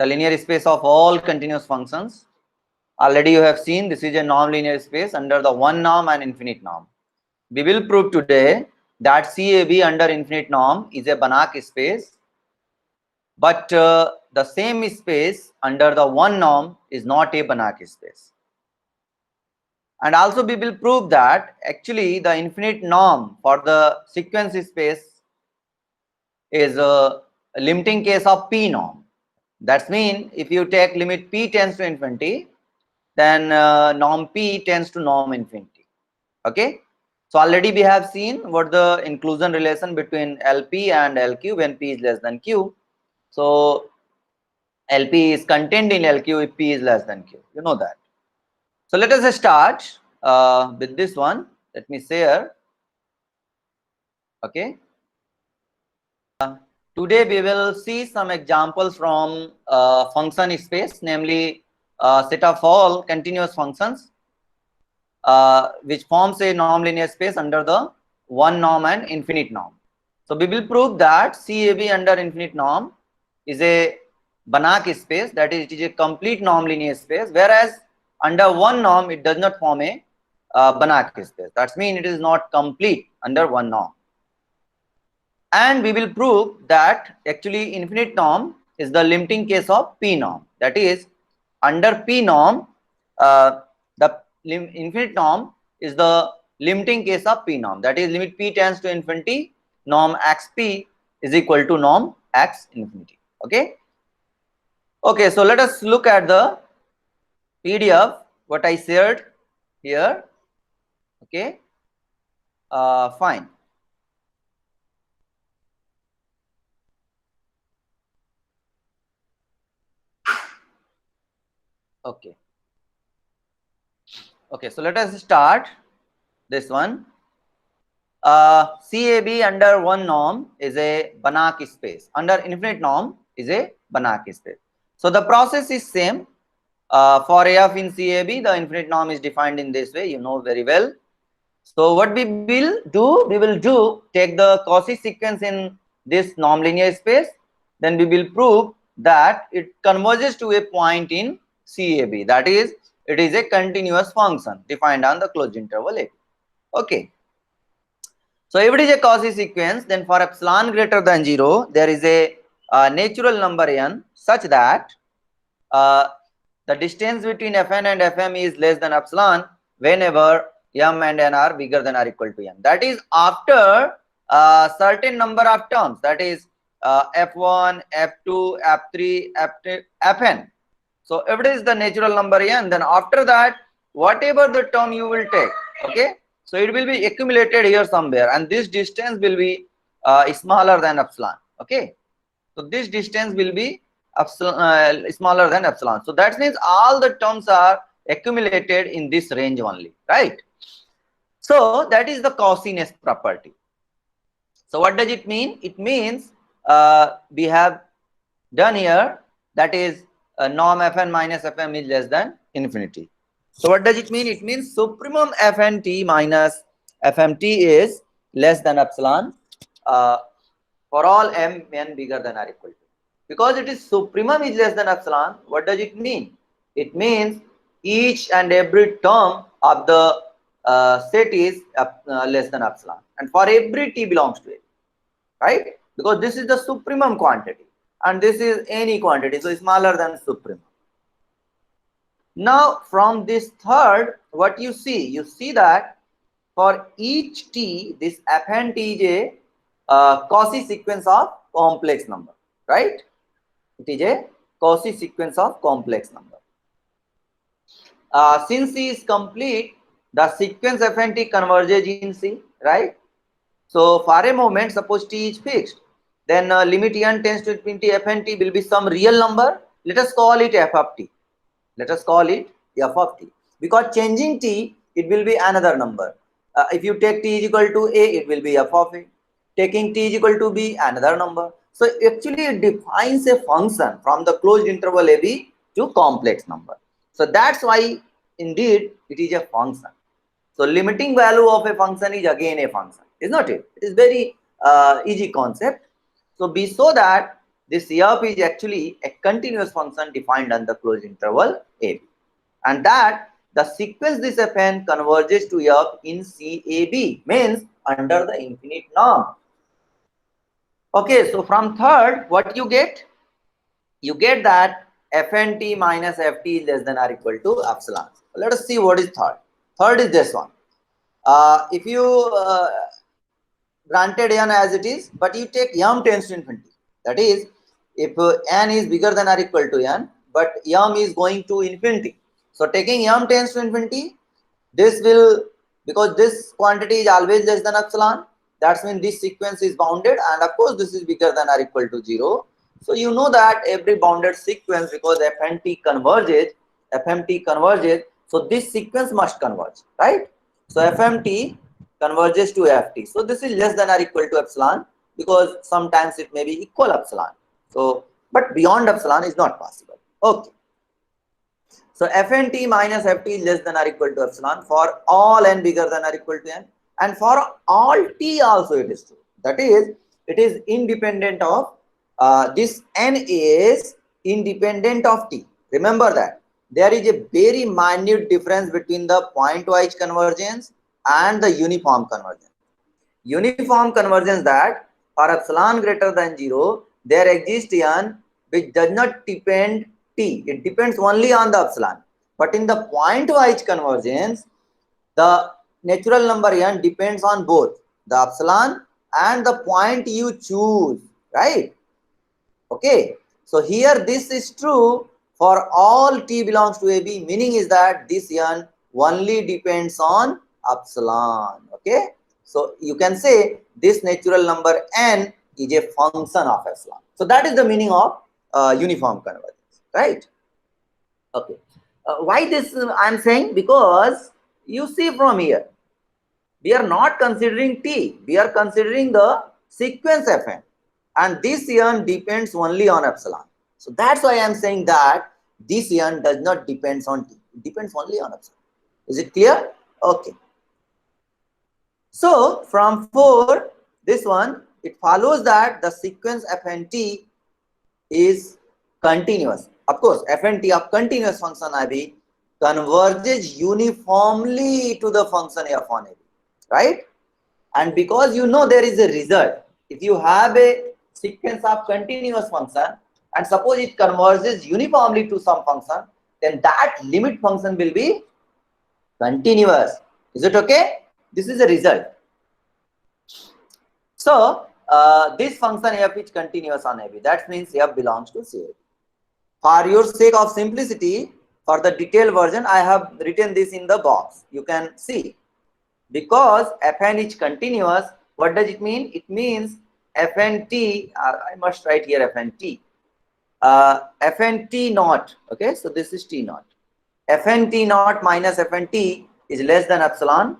the linear space of all continuous functions. Already you have seen this is a non-linear space under the one norm and infinite norm. We will prove today that CAB under infinite norm is a Banach space, but the same space under the one norm is not a Banach space. And also we will prove that actually the infinite norm for the sequence space is a limiting case of P norm. That means if you take limit P tends to infinity, then norm P tends to norm infinity. Okay. So already we have seen what the inclusion relation between LP and LQ when P is less than Q. So LP is contained in LQ if P is less than Q. You know that. So let us start with this one. Let me share. Okay. Today we will see some examples from function space, namely set of all continuous functions which forms a non-linear space under the one norm and infinite norm. So we will prove that CAB under infinite norm is a Banach space, that is, it is a complete non-linear space, whereas under one norm it does not form a Banach space. That means it is not complete under one norm. And we will prove that actually infinite norm is the limiting case of P norm. That is, under P norm, the infinite norm is the limiting case of P norm. That is, limit P tends to infinity, norm xp is equal to norm x infinity. Okay. Okay, so let us look at the PDF what I shared here. Okay. Fine. Okay. Okay, so let us start this one. CAB under one norm is a Banach space. Under infinite norm is a Banach space. So the process is same. For AF in CAB, the infinite norm is defined in this way. You know very well. So what we will do, take the Cauchy sequence in this non-linear space. Then we will prove that it converges to a point in CAB. That is, it is a continuous function defined on the closed interval A. Okay. So if it is a Cauchy sequence, then for epsilon greater than 0, there is a natural number n such that the distance between Fn and Fm is less than epsilon whenever m and n are bigger than or equal to n. That is after a certain number of terms, that is f1, f2, f3, fn. So if it is the natural number n, then after that, whatever the term you will take, okay, so it will be accumulated here somewhere, and this distance will be smaller than epsilon. Okay, so this distance will be epsilon, smaller than epsilon. So that means all the terms are accumulated in this range only, right? So that is the Cauchiness property. So what does it mean? It means we have done here, that is norm Fn minus Fm is less than infinity. So what does it mean? It means supremum Fnt minus Fmt is less than epsilon for all m n bigger than or equal to. Because it is supremum is less than epsilon, what does it mean? It means each and every term of the set is less than epsilon, and for every t belongs to it, right? Because this is the supremum quantity and this is any quantity, so smaller than supremum. Now from this third, what you see that for each t, this Fn t is a Cauchy sequence of complex number, right? It is a Cauchy sequence of complex number. Since C is complete, the sequence Fnt converges in C, right? So for a moment, suppose t is fixed, then limit n tends to infinity Fnt will be some real number. Let us call it f of t. Let us call it f of t. Because changing t, it will be another number. If you take t is equal to a, it will be f of a. Taking t is equal to b, another number. So actually it defines a function from the closed interval ab to complex number. So that's why indeed it is a function. So limiting value of a function is again a function, is not it? It is very easy concept. So we saw that this f is actually a continuous function defined on the closed interval AB, and that the sequence this Fn converges to F in CAB, means under the infinite norm. Okay, so from third, what you get? You get that Fnt minus Ft is less than or equal to epsilon. Let us see what is third. Third is this one. If you granted n as it is, but you take m tends to infinity. That is, if n is bigger than or equal to n, but m is going to infinity. So taking m tends to infinity, this will, because this quantity is always less than epsilon, that means this sequence is bounded, and of course this is bigger than or equal to 0. So you know that every bounded sequence, because Fnt converges, Fmt converges, so this sequence must converge, right? So Fmt converges to Ft. So this is less than or equal to epsilon, because sometimes it may be equal epsilon. So, but beyond epsilon is not possible. Okay. So Fnt minus Ft is less than or equal to epsilon for all n bigger than or equal to n, and for all t also it is true. That is, it is independent of this n is independent of t. Remember that there is a very minute difference between the point-wise convergence and the uniform convergence. Uniform convergence, that for epsilon greater than 0, there exists n which does not depend t. It depends only on the epsilon. But in the point-wise convergence, the natural number n depends on both the epsilon and the point you choose, right? Okay. So here this is true for all t belongs to AB, meaning is that this n only depends on epsilon. Okay. So you can say this natural number n is a function of epsilon. So that is the meaning of uniform convergence, right? Okay. Why this I am saying? Because you see from here, we are not considering t, we are considering the sequence Fn, and this n depends only on epsilon. So that's why I am saying that this n does not depend on t, it depends only on epsilon. Is it clear? Okay. So from 4, this one, it follows that the sequence Fnt is continuous. Of course, Fnt of continuous function AB converges uniformly to the function f on AB, right? And because you know there is a result, if you have a sequence of continuous function and suppose it converges uniformly to some function, then that limit function will be continuous. Is it okay? This is a result. So this function f is continuous on AB. That means f belongs to CAB. For your sake of simplicity, for the detailed version, I have written this in the box. You can see. Because Fn is continuous, what does it mean? It means Fnt, I must write here Fnt. Fnt naught, okay, so this is T naught. Fnt naught minus Fnt is less than epsilon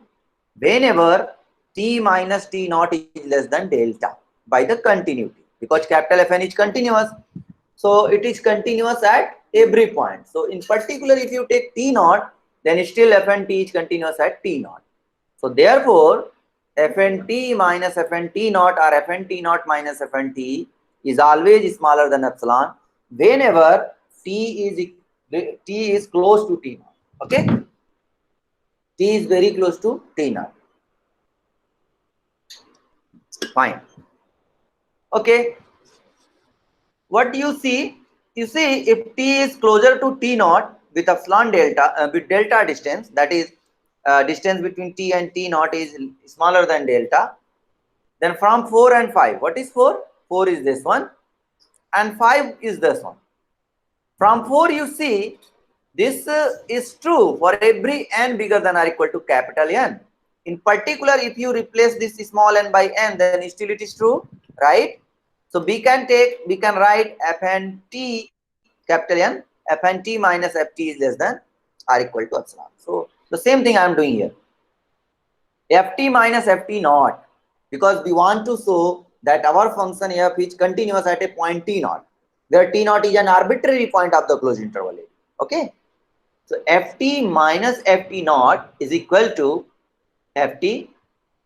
whenever T minus T naught is less than delta by the continuity. Because capital Fn is continuous, so it is continuous at every point. So in particular, if you take T naught, then still Fnt is continuous at T naught. So therefore, Fnt minus Fnt naught or Fnt naught minus Fnt is always smaller than epsilon whenever T is close to T naught. Okay, T is very close to T naught. Fine. Okay. What do you see? You see, if T is closer to T naught with epsilon delta, with delta distance, that is distance between T and T naught is smaller than delta, then from 4 and 5, what is 4? 4 is this one and 5 is this one. From 4 you see this is true for every n bigger than or equal to capital N. In particular, if you replace this small n by n, then still it is true, right? So we can write Fnt capital N, Fnt minus Ft is less than or equal to epsilon. So the same thing I am doing here. Ft minus Ft naught, because we want to show that our function f is continuous at a point T naught, where T naught is an arbitrary point of the closed interval. Okay. So Ft minus Ft naught is equal to Ft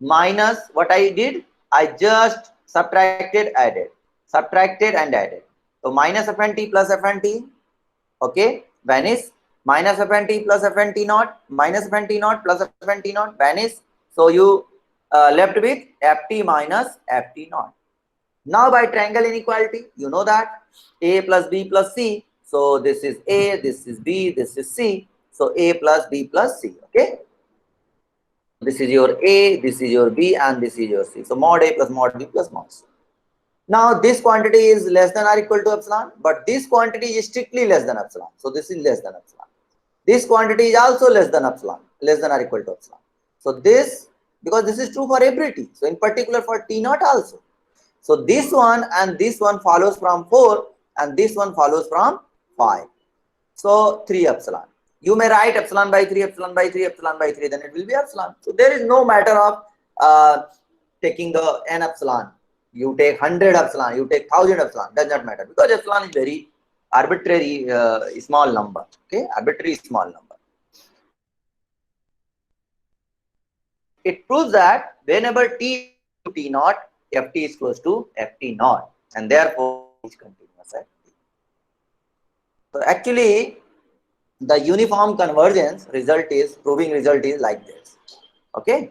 minus what I did? I just subtracted and added. So minus fn t plus fn t, okay, vanish. Minus fn t plus fn t naught, minus fn t naught plus fn t naught, vanish. So you left with ft minus ft naught. Now by triangle inequality, you know that a plus b plus c. So this is a, this is b, this is c. So a plus b plus c. Okay. This is your a, this is your b, and this is your c. So mod a plus mod b plus mod c. Now this quantity is less than or equal to epsilon, but this quantity is strictly less than epsilon. So this is less than epsilon. This quantity is also less than epsilon, less than or equal to epsilon. So this, because this is true for every t. So in particular for t naught also. So this one and this one follows from 4 and this one follows from 5. So 3 epsilon. You may write epsilon by 3, epsilon by 3, epsilon by 3, then it will be epsilon. So there is no matter of taking the n epsilon. You take 100 epsilon, you take 1000 epsilon, does not matter, because epsilon is very arbitrary small number. Okay, arbitrary small number. It proves that whenever t to t naught, ft is close to ft naught, and therefore is continuous at t. So actually, the uniform convergence result is like this. Okay,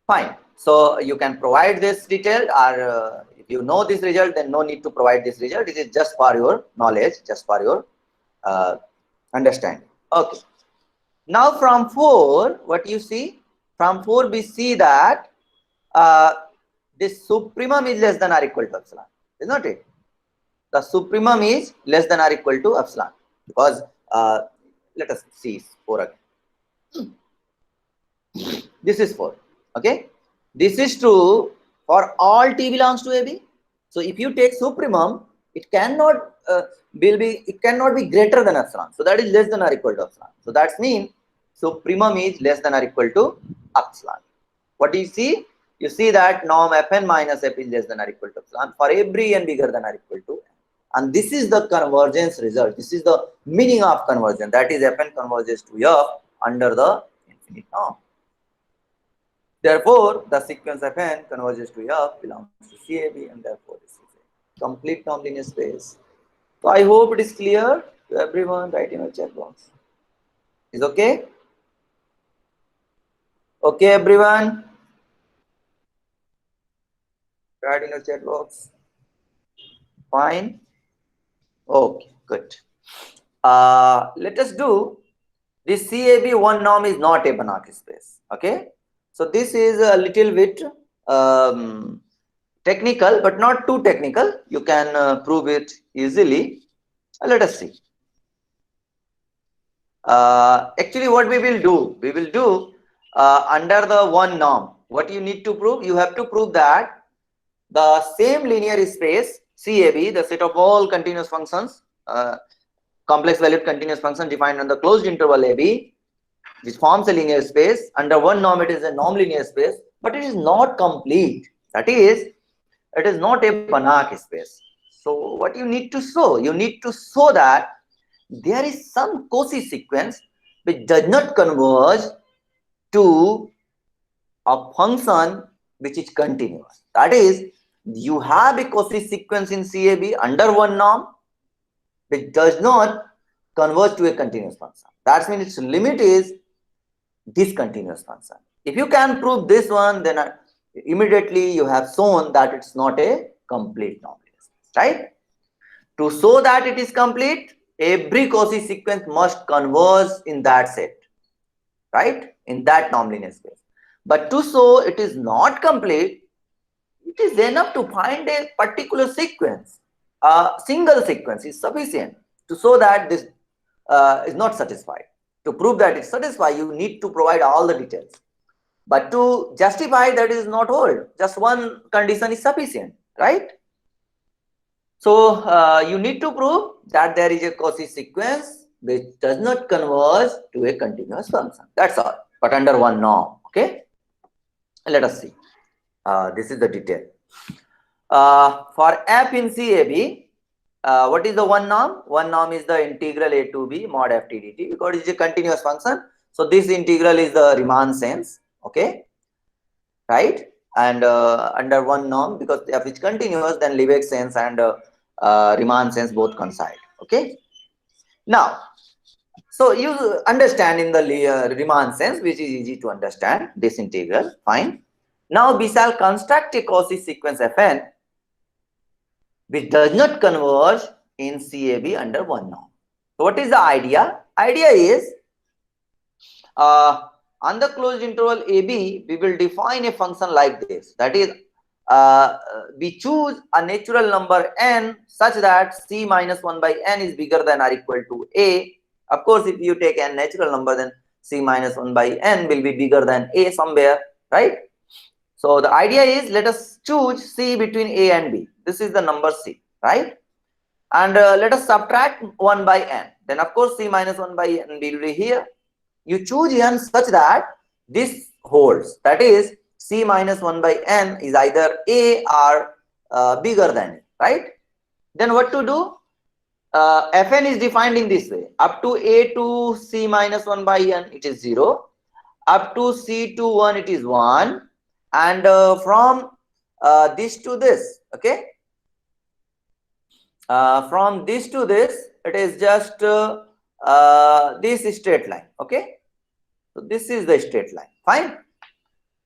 fine. So you can provide this detail, or if you know this result, then no need to provide this result. It is just for your knowledge, just for your understanding. Okay. Now from 4, what you see? From 4 we see that this supremum is less than or equal to epsilon, is not it? The supremum is less than or equal to epsilon, because let us see 4 again. This is 4. Okay, this is true for all t belongs to AB. So if you take supremum, it cannot be greater than epsilon. So that is less than or equal to epsilon. So that means supremum is less than or equal to epsilon. What do you see? You see that norm fn minus f is less than or equal to epsilon for every n bigger than or equal to n. And this is the convergence result. This is the meaning of convergence. That is fn converges to f under the infinite norm. Therefore, the sequence fn converges to f belongs to CAB, and therefore this is a complete nonlinear space. So I hope it is clear to everyone. Write in your chat box. Is okay? Okay, everyone. Write in your chat box. Fine. Okay, good. Let us do this. CAB one norm is not a Banach space. Okay. So this is a little bit technical, but not too technical. You can prove it easily. Let us see. Actually, what we will do under the one norm. What you need to prove? You have to prove that the same linear space CAB, the set of all continuous functions, complex valued continuous function defined on the closed interval AB, which forms a linear space. Under one norm, it is a non-linear space, but it is not complete. That is, it is not a Banach space. So what you need to show? You need to show that there is some Cauchy sequence which does not converge to a function which is continuous. That is, you have a Cauchy sequence in CAB under one norm which does not converge to a continuous function. That means its limit is discontinuous function. If you can prove this one, then immediately you have shown that it's not a complete nonlinear space, right? To show that it is complete, every Cauchy sequence must converge in that set, right? In that nonlinear space. But to show it is not complete, it is enough to find a particular sequence. A single sequence is sufficient to show that this is not satisfied. To prove that it's satisfied, you need to provide all the details. But to justify that is not hold, just one condition is sufficient, right? So you need to prove that there is a Cauchy sequence which does not converge to a continuous function. That's all, but under one norm. Okay, let us see. This is the detail. For f in CAB, what is the one norm? One norm is the integral a to b mod f t dt, because it is a continuous function. So this integral is the Riemann sense. Okay, right? And under one norm, because f is continuous, then Lebesgue sense and Riemann sense both coincide. Okay. Now, so you understand in the Riemann sense, which is easy to understand, this integral, fine. Now we shall construct a Cauchy sequence Fn which does not converge in CAB under one norm. So what is the idea? Idea is on the closed interval AB, we will define a function like this. That is, we choose a natural number n such that C minus 1 by n is bigger than or equal to A. Of course, if you take n natural number, then C minus 1 by n will be bigger than A somewhere, right? So the idea is, let us choose C between A and B. This is the number C, right? And let us subtract 1 by n. Then of course C minus 1 by n will be here. You choose n such that this holds. That is, C minus 1 by n is either A or bigger than A, right? Then what to do? Fn is defined in this way. Up to A to C minus 1 by n, it is 0. Up to C to 1, it is 1. And from this to this, okay? From this to this, it is just this straight line, okay? So this is the straight line, fine?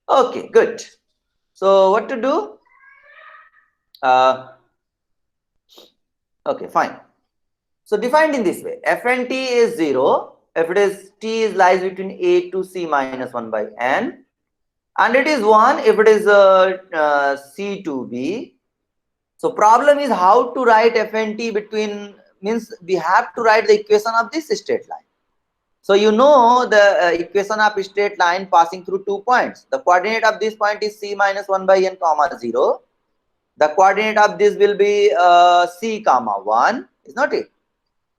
Okay, good. So what to do? Okay, fine. So defined in this way, Fn t is 0 if it is t is lies between A to C minus 1 by n, and it is 1 if it is C to B. So problem is how to write Fn t between, means we have to write the equation of this straight line. So you know the equation of straight line passing through 2 points. The coordinate of this point is C minus 1 by n comma 0. The coordinate of this will be C comma 1, is not it?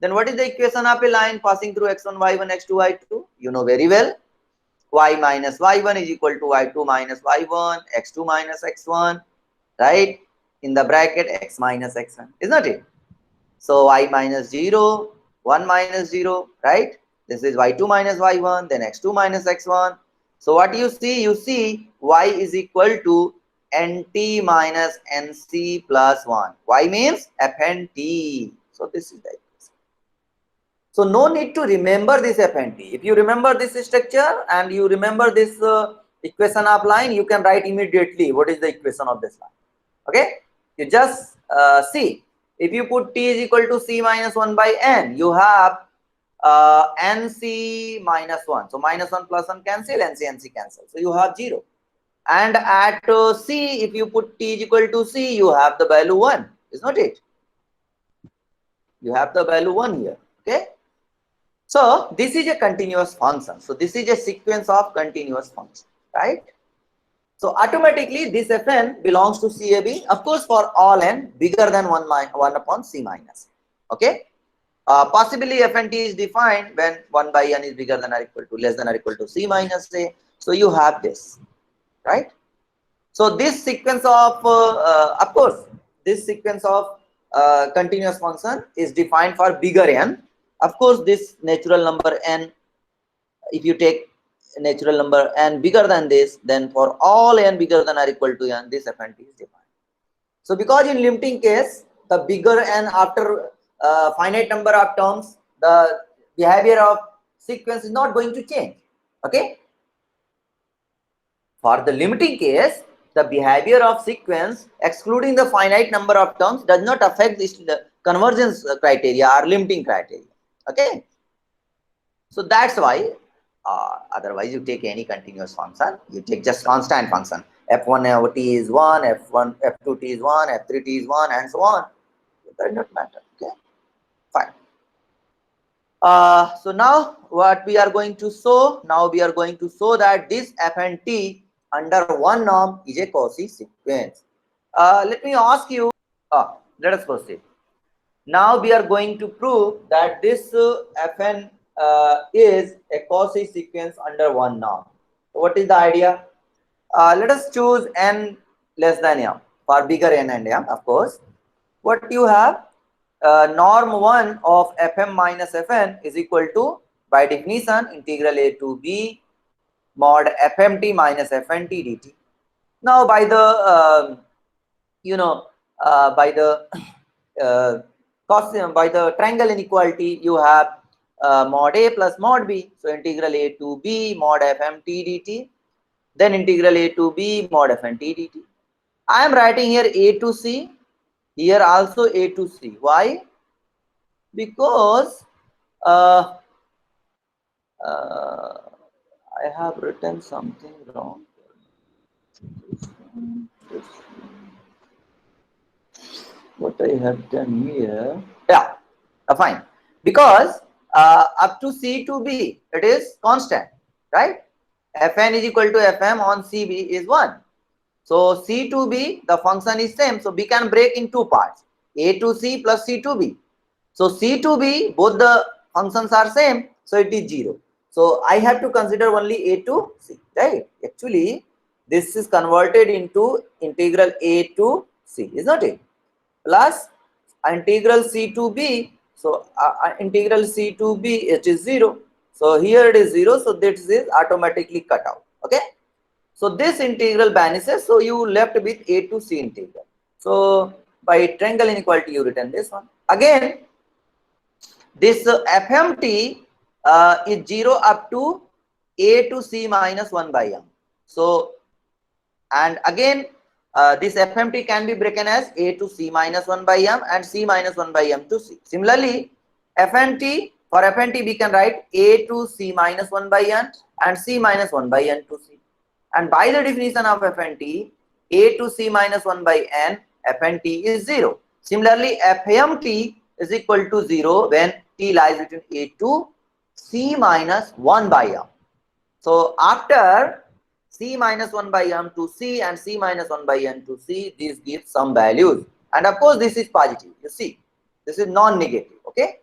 Then what is the equation of a line passing through x1, y1, x2, y2? You know very well. Y minus y1 is equal to y2 minus y1, x2 minus x1, right? In the bracket x minus x1, is not it? So y minus 0, 1 minus 0, right? This is y2 minus y1, then x2 minus x1. So what you see? You see y is equal to nt minus nc plus 1. Y means fnt. So this is the equation. So no need to remember this fnt. If you remember this structure and you remember this equation of line, you can write immediately what is the equation of this line. Okay? You just see. If you put t is equal to C minus 1 by n, you have nc minus 1. So minus 1 plus 1 cancel, nc cancel. So you have 0. And at C, if you put t is equal to C, you have the value 1. Is not it? You have the value 1 here. Okay? So this is a continuous function. So this is a sequence of continuous functions, right? So automatically this Fn belongs to CAB, of course, for all n bigger than 1 upon C minus. Okay. Possibly Fnt is defined when 1 by n is bigger than or equal to, less than or equal to C minus A. So you have this, right? So this sequence of course, this sequence of continuous function is defined for bigger n. Of course, this natural number n, if you take natural number n bigger than this, then for all n bigger than or equal to n, this Fnt is defined. So because in limiting case, the bigger n after finite number of terms, the behavior of sequence is not going to change. Okay. For the limiting case, the behavior of sequence excluding the finite number of terms does not affect this the convergence criteria or limiting criteria. Okay. So that's why otherwise you take any continuous function, you take just constant function. F1 over t is 1, F1, F2 t is 1, F3 t is 1, and so on. It does not matter. Okay, fine. So now what we are going to show? Now we are going to show that this Fnt under one norm is a Cauchy sequence. Let me ask you. Let us proceed. Now we are going to prove that this Fn is a Cauchy sequence under one norm. So what is the idea? Let us choose n less than m for bigger n and m, of course. What you have? Norm 1 of Fm minus Fn is equal to, by definition, integral a to b mod Fmt minus Fnt dt. Now by the by the by the triangle inequality, you have mod A plus mod B. So integral A to B mod fm t dt, then integral A to B mod fn t dt. I am writing here A to C, here also A to C. Why? Because uh, uh, I have written something wrong. What I have done here? Yeah, fine. Because up to C to B, it is constant, right? Fn is equal to Fm on Cb is 1. So C to B, the function is same. So we can break in two parts, A to C plus C to B. So C to B, both the functions are same. So it is 0. So I have to consider only A to C, right? Actually, this is converted into integral A to C, is not it? Plus integral C to B. So integral C to B, it is 0. So here it is 0. So this is automatically cut out. Okay. So this integral vanishes. So you left with A to C integral. So by triangle inequality, you written this one. Again, this FMT is 0 up to A to C minus 1 by m. So, and again, this FMT can be broken as A to C minus 1 by m and C minus 1 by m to C. Similarly, FNT, for FNT we can write A to C minus 1 by n and C minus 1 by n to C. And by the definition of FNT, A to C minus 1 by n, FNT is 0. Similarly, FMT is equal to 0 when T lies between A to C minus 1 by m. So after C minus 1 by m to C and C minus 1 by n to C, this gives some values. And of course, this is positive. You see, this is non-negative. Okay.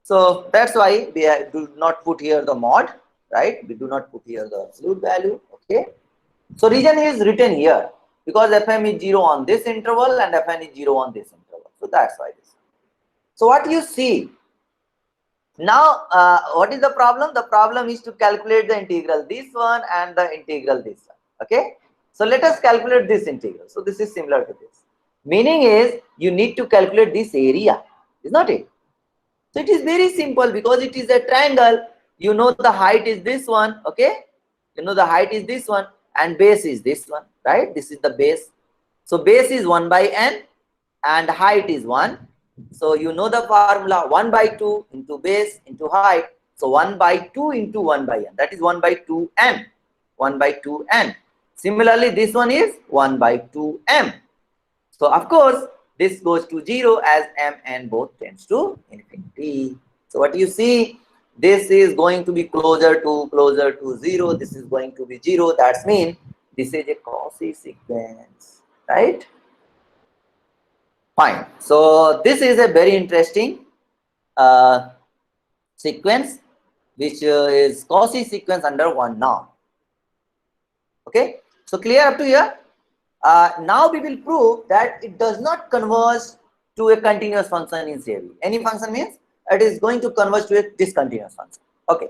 So that's why we do not put here the mod, right? We do not put here the absolute value. Okay. So reason is written here because Fm is 0 on this interval and Fn is 0 on this interval. So that's why this. So what you see now, what is the problem? The problem is to calculate the integral this one and the integral this one. Okay. So let us calculate this integral. So this is similar to this. Meaning is you need to calculate this area, is not it? So it is very simple because it is a triangle. You know the height is this one. Okay. You know the height is this one and base is this one, right? This is the base. So base is 1 by n and height is 1. So you know the formula 1 by 2 into base into height. So 1 by 2 into 1 by n, that is 1 by 2n. 1 by 2n. Similarly, this one is 1 by 2m. So of course, this goes to 0 as m and both tends to infinity. So what you see, this is going to be closer to 0. This is going to be 0. That means this is a Cauchy sequence, right? Fine. So this is a very interesting sequence, which is Cauchy sequence under one norm. Okay. So clear up to here. Now we will prove that it does not converge to a continuous function in CAB. Any function means it is going to converge to a discontinuous function. Okay.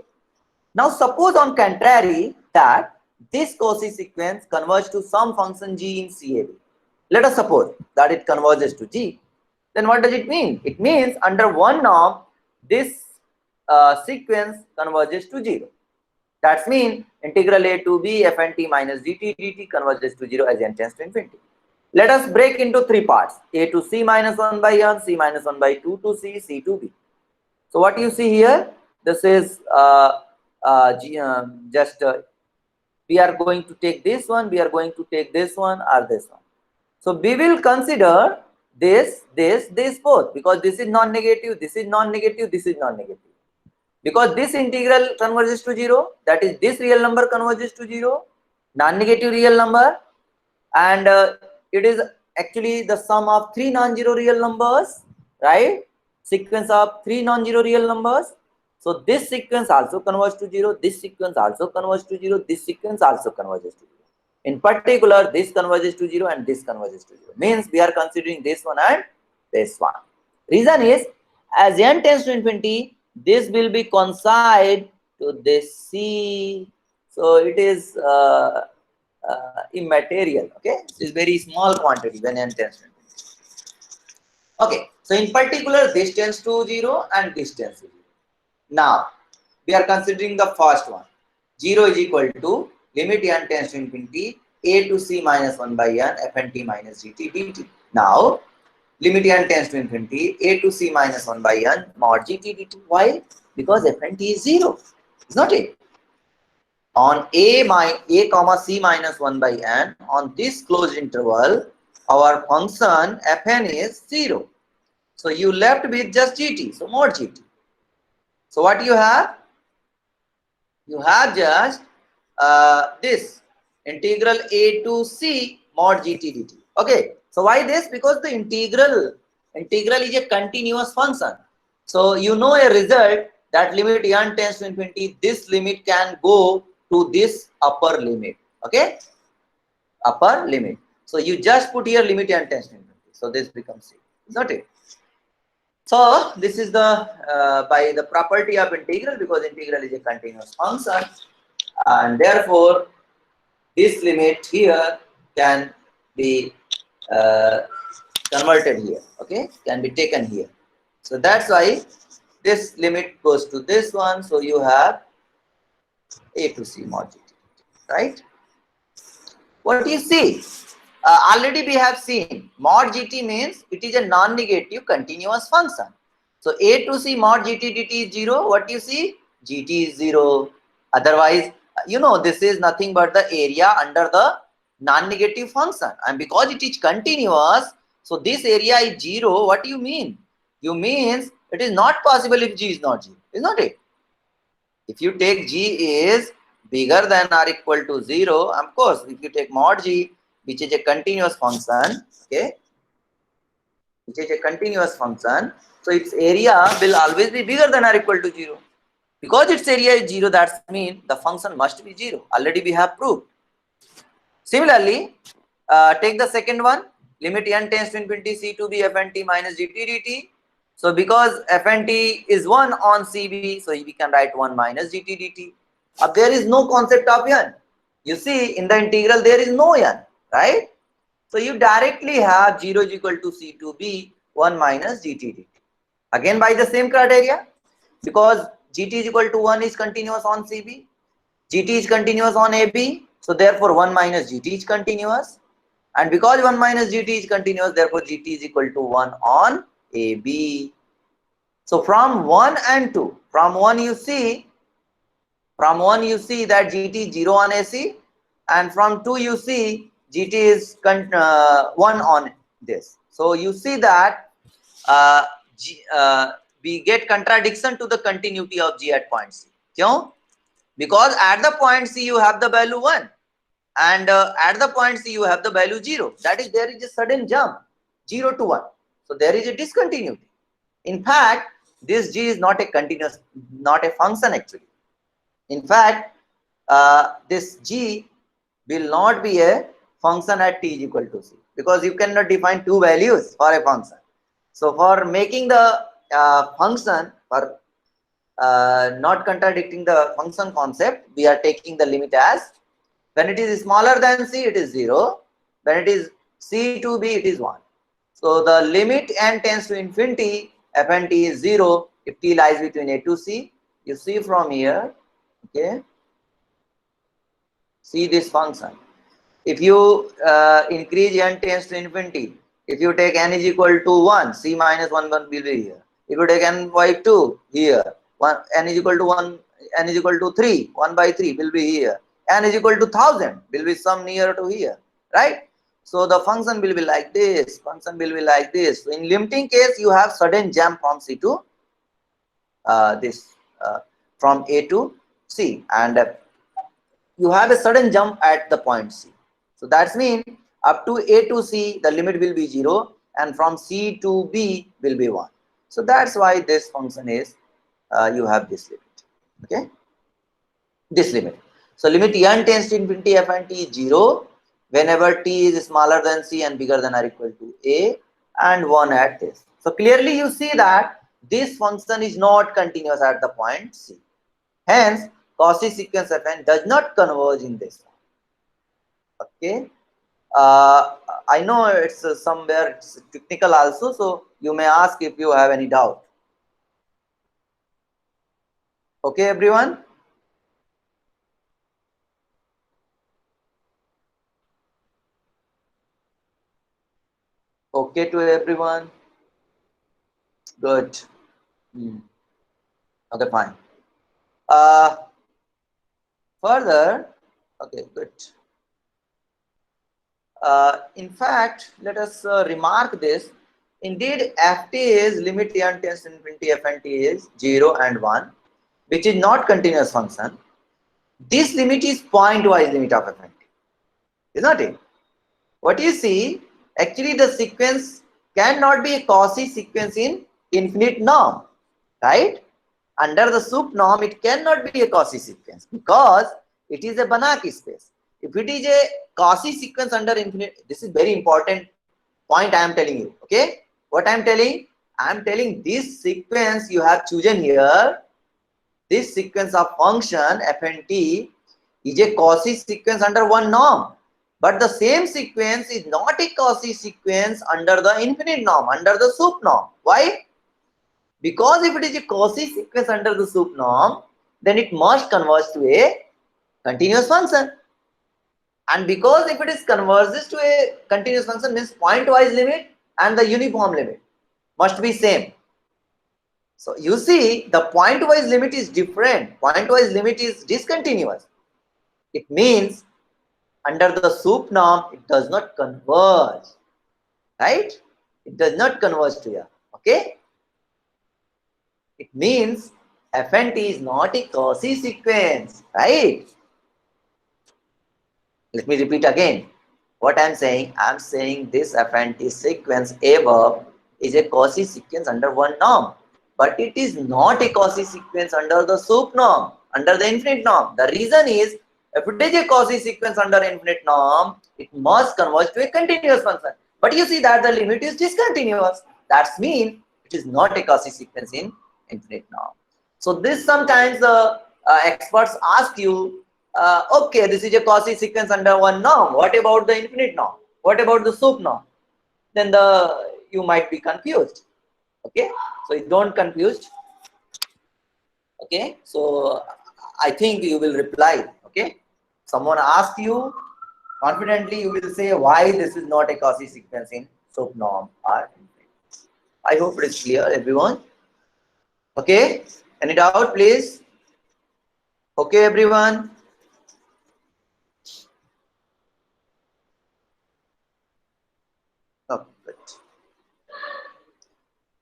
Now suppose on contrary that this Cauchy sequence converges to some function g in CAB. Let us suppose that it converges to g. Then what does it mean? It means under one norm, this sequence converges to 0. That means integral a to b fnt minus dt converges to 0 as n tends to infinity. Let us break into three parts: a to c minus 1 by n, c minus 1 by 2 to c, c to b. So what you see here, this is we are going to take this one, we are going to take this one or this one. So we will consider this both, because this is non-negative, this is non-negative, this is non-negative. Because this integral converges to 0, that is this real number converges to 0, non-negative real number, and it is actually the sum of three non-zero real numbers, right? Sequence of three non-zero real numbers. So this sequence also converges to 0, this sequence also converges to 0, this sequence also converges to 0. In particular, this converges to 0 and this converges to 0. Means we are considering this one and this one. Reason is, as n tends to infinity, this will be coincide to this C. So it is immaterial. Okay, it is very small quantity when n tends to infinity. Okay, So in particular, this tends to 0 and this tends to 0. Now, we are considering the first one. 0 is equal to limit n tends to infinity a to c minus 1 by n fnt minus gt dt. Now, limit n tends to infinity a to c minus 1 by n mod gt dt. Why? Because fnt is 0. Is not it? On a comma c minus 1 by n, on this closed interval, our function fn is 0. So you left with just gt, so mod gt. So what you have? You have just this integral a to c mod gt dt. Okay, so why this? Because the integral is a continuous function. So you know a result that limit n tends to infinity, this limit can go to this upper limit. Okay, upper limit. So you just put here limit n tends to infinity. So this becomes c. Is not it? So this is the by the property of integral, because integral is a continuous function, and therefore this limit here can be converted here. Okay, can be taken here. So that's why this limit goes to this one. So you have a to c mod gt, right? What do you see? Already we have seen mod gt means it is a non-negative continuous function. So a to c mod gt dt is 0. What do you see? Gt is 0. Otherwise, you know, this is nothing but the area under the non-negative function. And because it is continuous, so this area is 0. What do you mean? You means it is not possible if g is not 0. Is not it? If you take g is bigger than or equal to 0, of course, if you take mod g, which is a continuous function, okay, which is a continuous function, so its area will always be bigger than or equal to 0. Because its area is 0, that means the function must be 0. Already we have proved. Similarly, take the second one, limit n tends to infinity c to b fnt minus gt dt. So because fnt is 1 on cb, so we can write 1 minus gt dt. There is no concept of n. You see, in the integral there is no n, right? So you directly have 0 is equal to c to b 1 minus gt dt. Again by the same criteria, because gt is equal to 1 is continuous on cb, gt is continuous on ab, so therefore 1 minus gt is continuous, and because 1 minus gt is continuous, therefore gt is equal to 1 on ab. So from 1 and 2, from 1 you see that gt is 0 on ac, and from 2 you see gt is 1 on this. So you see that we get contradiction to the continuity of g at point c. Kyun? Because at the point c you have the value 1, and at the point c you have the value 0. That is, there is a sudden jump 0 to 1. So there is a discontinuity. In fact, this g is not a continuous, not a function actually. In fact, this g will not be a function at t is equal to c, because you cannot define two values for a function. So for making the function, for not contradicting the function concept, we are taking the limit as, when it is smaller than c, it is 0. When it is c to b, it is 1. So the limit n tends to infinity, fnt is 0 if t lies between a to c. You see from here, okay, see this function. If you increase n tends to infinity, if you take n is equal to 1, c minus 1 will be here. If you take n by 2 here, n is equal to 1, n is equal to 3, 1 by 3 will be here. N is equal to 1000 will be some near to here, right? So the function will be like this, function will be like this. So in limiting case, you have sudden jump from c to from a to c, and you have a sudden jump at the point c. So that's mean up to a to c the limit will be 0, and from c to b will be 1. So that's why this function is you have this limit, okay, this limit. So limit n tends to infinity fnt is 0 whenever t is smaller than c and bigger than or equal to a, and 1 at this. So clearly you see that this function is not continuous at the point c. Hence, Cauchy sequence fn does not converge in this one. Okay. I know it's somewhere it's technical also, so you may ask if you have any doubt. Okay, everyone? Okay to everyone? Good. Hmm. Okay, fine. Uh, Further, okay, good. In fact, let us remark this. Indeed, ft is limit n tends to infinity fnt is 0 and 1, which is not continuous function. This limit is pointwise limit of fnt, is not it? What you see, actually the sequence cannot be a Cauchy sequence in infinite norm, right? Under the sup norm, it cannot be a Cauchy sequence because it is a Banach space. If it is a Cauchy sequence under infinite, this is very important point I am telling you. Okay, what I am telling? I am telling this sequence you have chosen here. This sequence of function f and t is a Cauchy sequence under one norm. But the same sequence is not a Cauchy sequence under the infinite norm, under the sup norm. Why? Because if it is a Cauchy sequence under the sup norm, then it must converge to a continuous function. And because if it is converges to a continuous function, means pointwise limit and the uniform limit must be same. So you see, the pointwise limit is different. Pointwise limit is discontinuous. It means under the sup norm, it does not converge, right? It does not converge to here. Okay? It means f and t is not a Cauchy sequence, right? Let me repeat again. What I'm saying this f and t sequence above is a Cauchy sequence under one norm, but it is not a Cauchy sequence under the sup norm, under the infinite norm. The reason is, if it is a Cauchy sequence under infinite norm, it must converge to a continuous function. But you see that the limit is discontinuous. That's mean it is not a Cauchy sequence in infinite norm. So this sometimes experts ask you, okay, this is a Cauchy sequence under one norm. What about the infinite norm? What about the sup norm? Then you might be confused. Okay, so don't confused. Okay, so I think you will reply. Okay, someone asks you confidently, you will say why this is not a Cauchy sequence in sup norm or infinite. I hope it is clear, everyone. Okay, any doubt, please? Okay, everyone. Oh, good.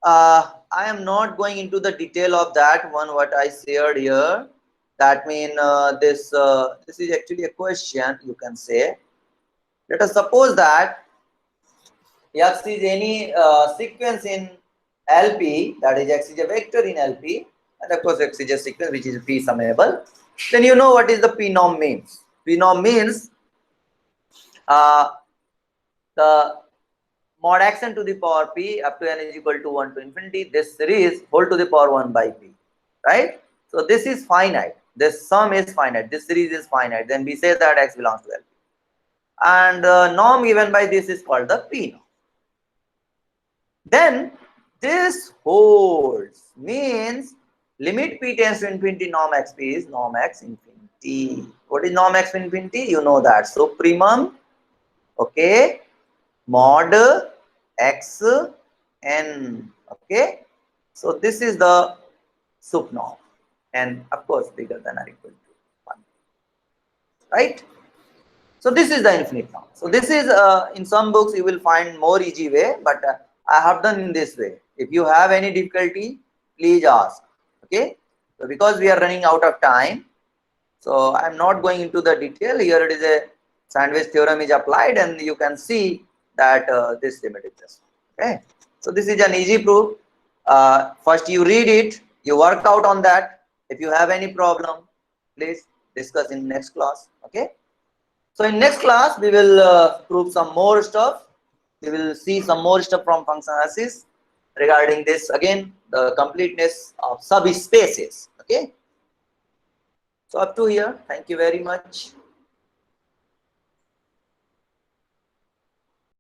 I am not going into the detail of that one what I shared here. That means this is actually a question, you can say. Let us suppose that x is any sequence in LP, that is x is a vector in LP, and of course x is a sequence which is p summable. Then you know what is the p norm means. P norm means uh, the mod xn to the power p up to n is equal to 1 to infinity, this series whole to the power 1 by p, right? So this is finite, this sum is finite, this series is finite, then we say that x belongs to LP. And the norm given by this is called the p norm. Then this holds, means limit p tends to infinity norm x p is norm x infinity. What is norm x infinity? You know that. Supremum, okay, mod x n, okay. So this is the sup norm, and of course bigger than or equal to 1, right? So this is the infinite norm. So this is in some books you will find more easy way, but I have done in this way. If you have any difficulty, please ask. Okay. So because we are running out of time, so I am not going into the detail. Here it is a Sandwich theorem is applied, and you can see that this limit is just okay. So this is an easy proof. First you read it, you work out on that. If you have any problem, please discuss in next class. Okay. So in next class, we will prove some more stuff. We will see some more stuff from function analysis regarding this again, the completeness of subspaces. Okay. So up to here, thank you very much.